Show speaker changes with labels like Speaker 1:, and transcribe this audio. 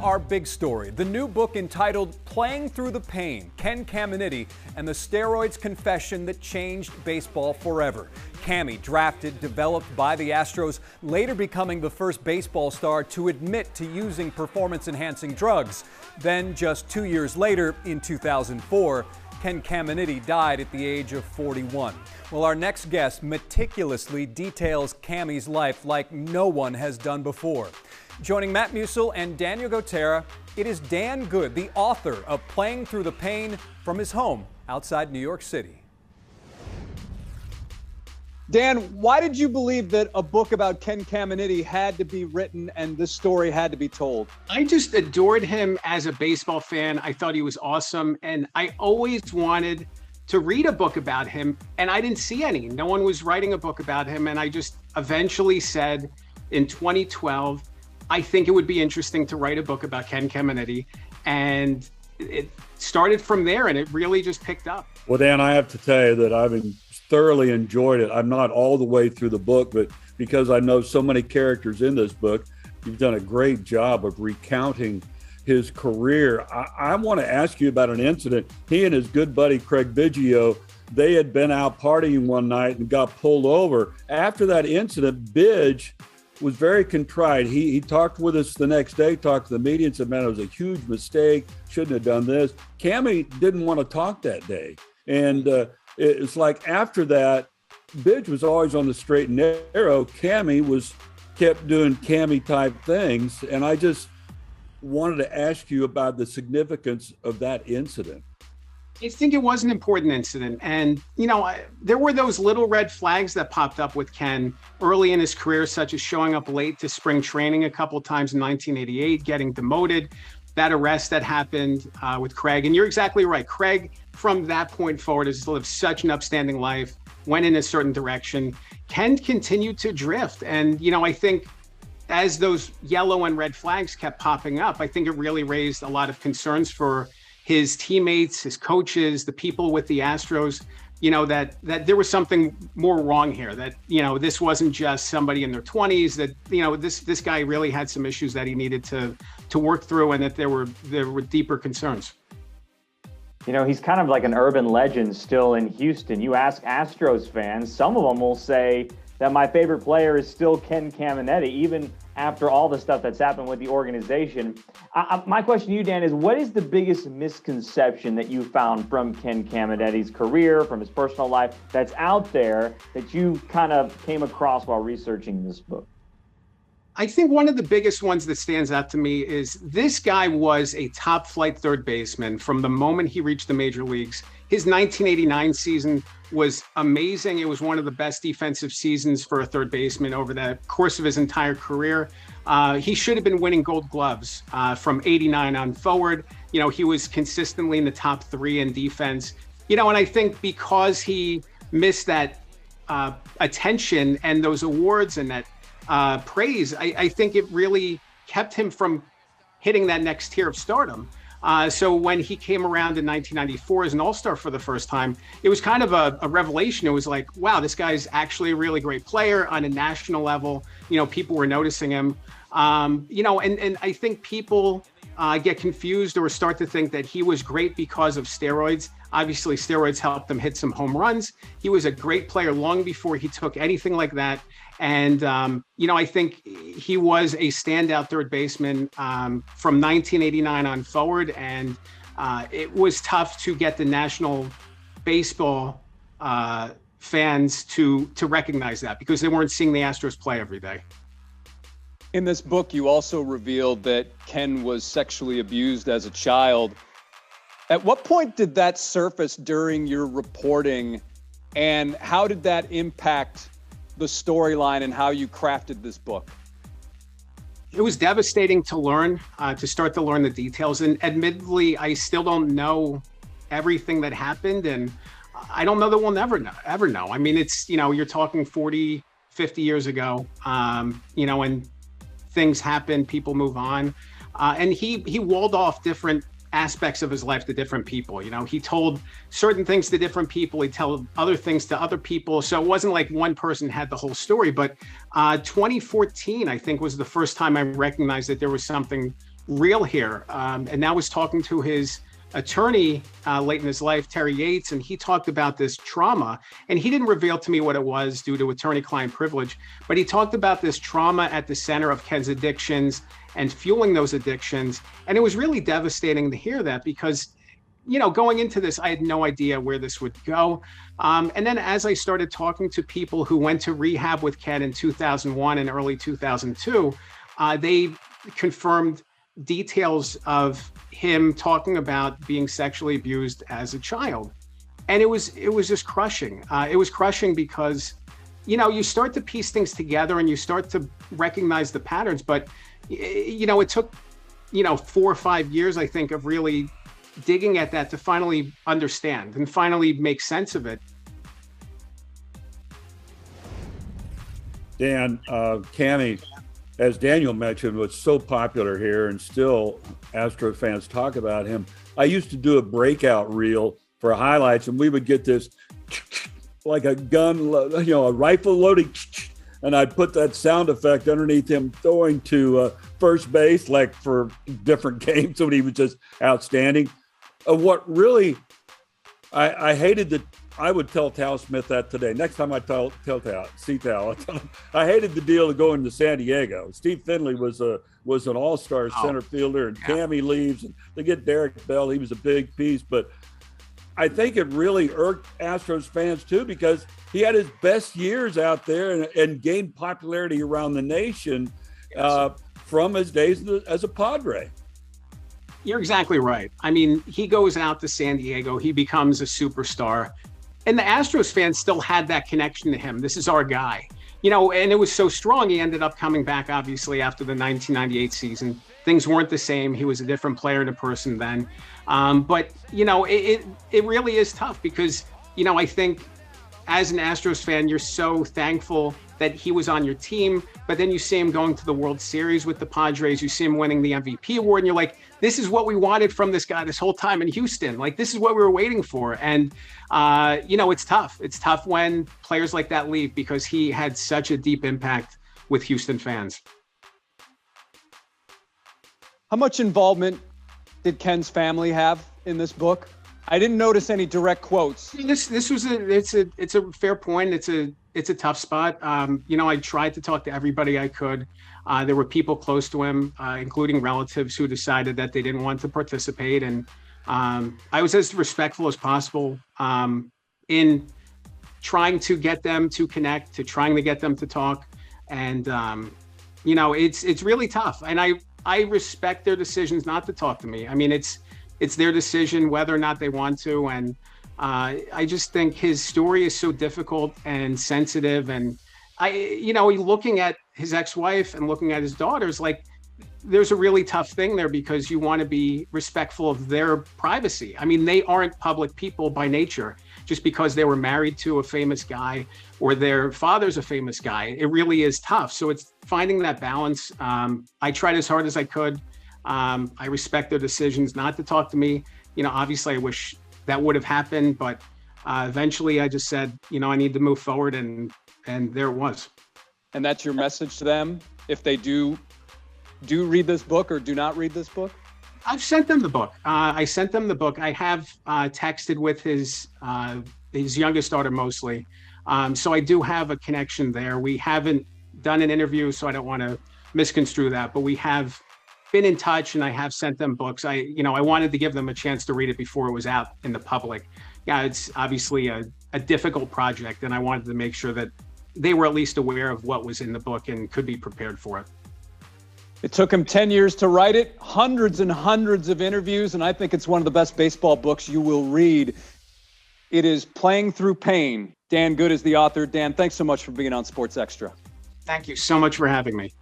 Speaker 1: Our big story, the new book entitled Playing Through the Pain, Ken Caminiti and the Steroids Confession that changed baseball forever. Cammy, drafted, developed by the Astros, later becoming the first baseball star to admit to using performance-enhancing drugs. Then, just 2 years later, in 2004, Ken Caminiti died at the age of 41. Well, our next guest meticulously details Cammy's life like no one has done before. Joining Matt Musil and Daniel Gotera, it is Dan Good, the author of Playing Through the Pain, from his home outside New York City. Dan, why did you believe that a book about Ken Caminiti had to be written and this story had to be told?
Speaker 2: I just adored him as a baseball fan. I thought he was awesome, and I always wanted to read a book about him, and I didn't see any. No one was writing a book about him, and I just eventually said in 2012, I think it would be interesting to write a book about Ken Caminiti, and it started from there, and it really just picked up.
Speaker 3: Well, Dan, I have to tell you that I've thoroughly enjoyed it. I'm not all the way through the book, but because I know so many characters in this book, you've done a great job of recounting his career. I want to ask you about an incident. He and his good buddy, Craig Biggio, they had been out partying one night and got pulled over. After that incident, Bidge was very contrite. He talked with us the next day, talked to the media and said, man, it was a huge mistake. Shouldn't have done this. Cammy didn't want to talk that day. And it's like after that, Bidge was always on the straight and narrow. Cammy kept doing Cammy type things. And I just wanted to ask you about the significance of that incident.
Speaker 2: I think it was an important incident. And, there were those little red flags that popped up with Ken early in his career, such as showing up late to spring training a couple of times in 1988, getting demoted, that arrest that happened with Craig. And you're exactly right. Craig, from that point forward, has lived such an upstanding life, went in a certain direction. Ken continued to drift. And, I think as those yellow and red flags kept popping up, I think it really raised a lot of concerns for his teammates, his coaches, the people with the Astros, that there was something more wrong here, that, this wasn't just somebody in their 20s, that, this guy really had some issues that he needed to work through, and that there were deeper concerns.
Speaker 4: He's kind of like an urban legend still in Houston. You ask Astros fans, some of them will say that my favorite player is still Ken Caminiti, even after all the stuff that's happened with the organization. My question to you, Dan, is what is the biggest misconception that you found from Ken Caminiti's career, from his personal life, that's out there that you kind of came across while researching this book?
Speaker 2: I think one of the biggest ones that stands out to me is this guy was a top flight third baseman from the moment he reached the major leagues. His 1989 season was amazing. It was one of the best defensive seasons for a third baseman over the course of his entire career. He should have been winning Gold Gloves from 89 on forward. He was consistently in the top three in defense. And I think because he missed that attention and those awards and that praise, I think it really kept him from hitting that next tier of stardom. So when he came around in 1994 as an all-star for the first time, it was kind of a revelation. It was like, wow, this guy's actually a really great player on a national level. People were noticing him. And I think people get confused or start to think that he was great because of steroids. Obviously, steroids helped him hit some home runs. He was a great player long before he took anything like that. And, I think he was a standout third baseman from 1989 on forward. And it was tough to get the national baseball fans to recognize that because they weren't seeing the Astros play every day.
Speaker 1: In this book, you also revealed that Ken was sexually abused as a child. At what point did that surface during your reporting, and how did that impact the storyline and how you crafted this book?
Speaker 2: It was devastating to learn, to start to learn the details. And admittedly, I still don't know everything that happened. And I don't know that we'll ever know. I mean, it's, you're talking 40, 50 years ago, and things happen, people move on. And he walled off different aspects of his life to different people. He told certain things to different people. He told other things to other people. So it wasn't like one person had the whole story. But 2014, I think, was the first time I recognized that there was something real here. And that was talking to his attorney late in his life, Terry Yates, and he talked about this trauma. And he didn't reveal to me what it was due to attorney-client privilege, but he talked about this trauma at the center of Ken's addictions and fueling those addictions. And it was really devastating to hear that because, you know, going into this, I had no idea where this would go. And then as I started talking to people who went to rehab with Ken in 2001 and early 2002, they confirmed details of him talking about being sexually abused as a child. And it was just crushing. It was crushing because, you know, you start to piece things together and you start to recognize the patterns. But, you know, it took, you know, 4 or 5 years, I think, of really digging at that to finally understand and finally make sense of it.
Speaker 3: Dan, Cammy, as Daniel mentioned, was so popular here, and still Astro fans talk about him. I used to do a breakout reel for highlights, and we would get this like a gun, you know, a rifle loading, and I'd put that sound effect underneath him throwing to first base, like for different games when he was just outstanding. What really, I hated that. I would tell Tal Smith that today. Next time I tell Tal, I hated the deal of going to San Diego. Steve Finley was an all-star center fielder, and Cammy leaves, and they get Derek Bell. He was a big piece, but I think it really irked Astros fans too because he had his best years out there and gained popularity around the nation from his days as a Padre.
Speaker 2: You're exactly right. I mean, he goes out to San Diego, he becomes a superstar. And the Astros fans still had that connection to him. This is our guy, you know, and it was so strong. He ended up coming back, obviously, after the 1998 season. Things weren't the same. He was a different player and a person then. But, you know, it really is tough because, you know, I think as an Astros fan, you're so thankful that he was on your team, but then you see him going to the World Series with the Padres, you see him winning the MVP award, and you're like, this is what we wanted from this guy this whole time in Houston. Like, this is what we were waiting for. And, you know, it's tough. It's tough when players like that leave because he had such a deep impact with Houston fans.
Speaker 1: How much involvement did Ken's family have in this book? I didn't notice any direct quotes.
Speaker 2: This was it's a fair point. It's a tough spot. You know, I tried to talk to everybody I could. There were people close to him, including relatives who decided that they didn't want to participate. And I was as respectful as possible in trying to get them to connect, to trying to get them to talk. And, you know, it's really tough. And I respect their decisions not to talk to me. I mean, it's their decision whether or not they want to. And I just think his story is so difficult and sensitive. And you know, looking at his ex-wife and looking at his daughters, like there's a really tough thing there because you want to be respectful of their privacy. I mean, they aren't public people by nature just because they were married to a famous guy or their father's a famous guy. It really is tough. So it's finding that balance. I tried as hard as I could. I respect their decisions not to talk to me. You know, obviously I wish that would have happened, but eventually I just said, you know, I need to move forward, and there it was.
Speaker 1: And that's your message to them if they do read this book or do not read this book?
Speaker 2: I've sent them the book. I sent them the book. I have texted with his youngest daughter mostly. So I do have a connection there. We haven't done an interview, so I don't want to misconstrue that, but we have been in touch and I have sent them books. I wanted to give them a chance to read it before it was out in the public. Yeah, it's obviously a difficult project, and I wanted to make sure that they were at least aware of what was in the book and could be prepared for it.
Speaker 1: It took him 10 years to write it, hundreds and hundreds of interviews, and I think it's one of the best baseball books you will read. It is Playing Through Pain. Dan Good is the author. Dan, thanks so much for being on Sports Extra.
Speaker 2: Thank you so much for having me.